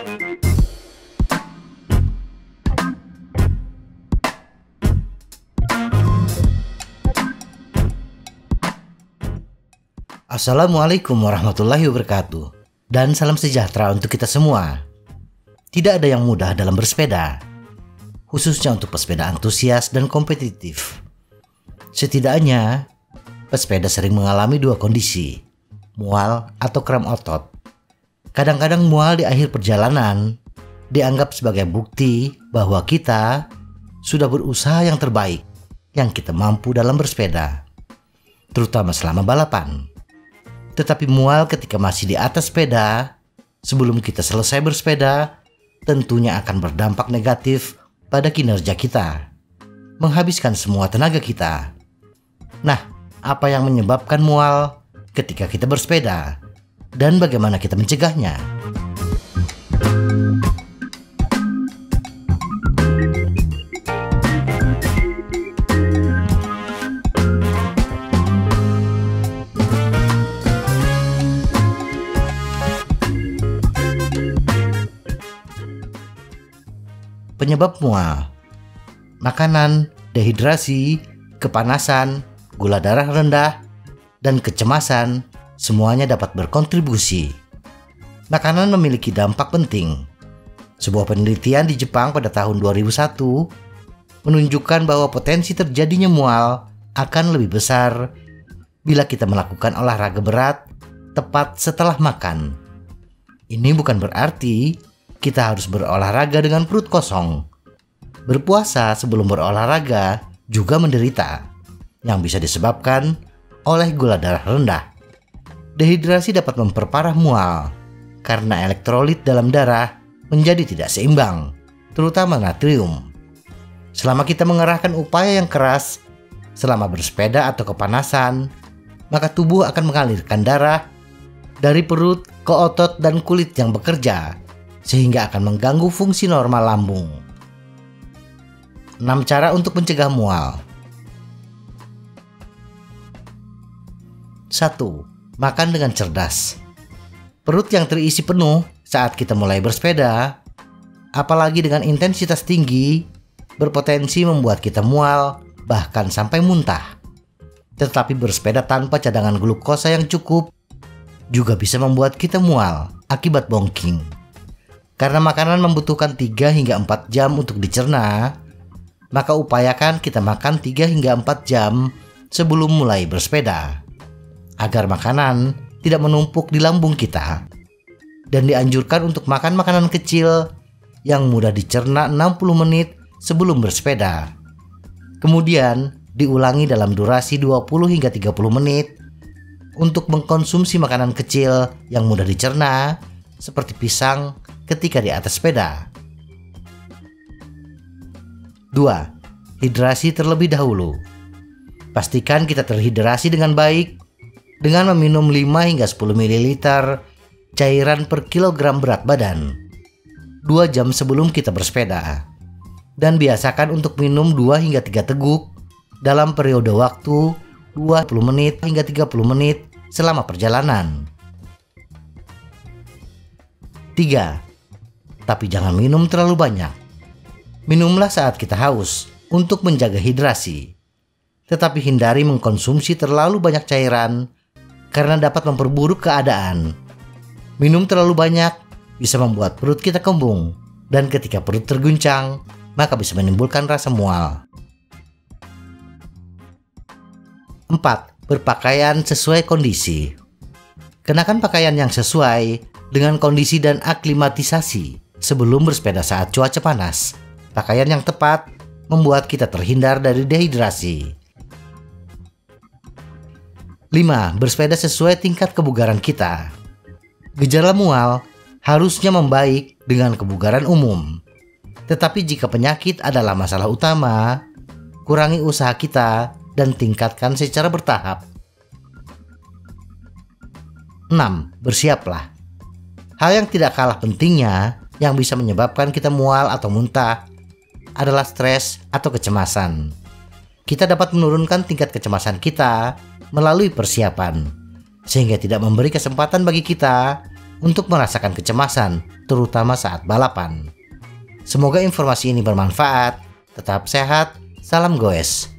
Assalamualaikum warahmatullahi wabarakatuh. Dan salam sejahtera untuk kita semua. Tidak ada yang mudah dalam bersepeda, khususnya untuk pesepeda antusias dan kompetitif. Setidaknya, pesepeda sering mengalami dua kondisi, mual atau kram otot. Kadang-kadang mual di akhir perjalanan dianggap sebagai bukti bahwa kita sudah berusaha yang terbaik yang kita mampu dalam bersepeda, terutama selama balapan. Tetapi mual ketika masih di atas sepeda sebelum kita selesai bersepeda tentunya akan berdampak negatif pada kinerja kita, menghabiskan semua tenaga kita. Nah, apa yang menyebabkan mual ketika kita bersepeda dan bagaimana kita mencegahnya? Penyebab mual: makanan, dehidrasi, kepanasan, gula darah rendah, dan kecemasan semuanya dapat berkontribusi. Makanan memiliki dampak penting. Sebuah penelitian di Jepang pada tahun 2001 menunjukkan bahwa potensi terjadinya mual akan lebih besar bila kita melakukan olahraga berat tepat setelah makan. Ini bukan berarti kita harus berolahraga dengan perut kosong. Berpuasa sebelum berolahraga juga menderita, yang bisa disebabkan oleh gula darah rendah. Dehidrasi dapat memperparah mual karena elektrolit dalam darah menjadi tidak seimbang, terutama natrium. Selama kita mengerahkan upaya yang keras selama bersepeda atau kepanasan, maka tubuh akan mengalirkan darah dari perut ke otot dan kulit yang bekerja, sehingga akan mengganggu fungsi normal lambung. 6 cara untuk mencegah mual. 1. Makan dengan cerdas. Perut yang terisi penuh saat kita mulai bersepeda, apalagi dengan intensitas tinggi, berpotensi membuat kita mual, bahkan sampai muntah. Tetapi bersepeda tanpa cadangan glukosa yang cukup juga bisa membuat kita mual akibat bongking. Karena makanan membutuhkan 3 hingga 4 jam untuk dicerna, maka upayakan kita makan 3 hingga 4 jam sebelum mulai bersepeda, agar makanan tidak menumpuk di lambung kita. Dan dianjurkan untuk makan makanan kecil yang mudah dicerna 60 menit sebelum bersepeda. Kemudian diulangi dalam durasi 20 hingga 30 menit untuk mengkonsumsi makanan kecil yang mudah dicerna seperti pisang ketika di atas sepeda. 2. Hidrasi terlebih dahulu. Pastikan kita terhidrasi dengan baik dengan meminum 5 hingga 10 ml cairan per kilogram berat badan 2 jam sebelum kita bersepeda. Dan biasakan untuk minum 2 hingga 3 teguk dalam periode waktu 20 menit hingga 30 menit selama perjalanan. 3. Tapi jangan minum terlalu banyak. Minumlah saat kita haus untuk menjaga hidrasi. Tetapi hindari mengkonsumsi terlalu banyak cairan karena dapat memperburuk keadaan. Minum terlalu banyak bisa membuat perut kita kembung, dan ketika perut terguncang, maka bisa menimbulkan rasa mual. 4. Berpakaian sesuai kondisi. Kenakan pakaian yang sesuai dengan kondisi dan aklimatisasi sebelum bersepeda saat cuaca panas. Pakaian yang tepat membuat kita terhindar dari dehidrasi. 5. Bersepeda sesuai tingkat kebugaran kita. Gejala mual harusnya membaik dengan kebugaran umum. Tetapi jika penyakit adalah masalah utama, kurangi usaha kita dan tingkatkan secara bertahap. 6. Bersiaplah. Hal yang tidak kalah pentingnya yang bisa menyebabkan kita mual atau muntah adalah stres atau kecemasan. Kita dapat menurunkan tingkat kecemasan kita melalui persiapan, sehingga tidak memberi kesempatan bagi kita untuk merasakan kecemasan, terutama saat balapan. Semoga informasi ini bermanfaat. Tetap sehat, salam goes.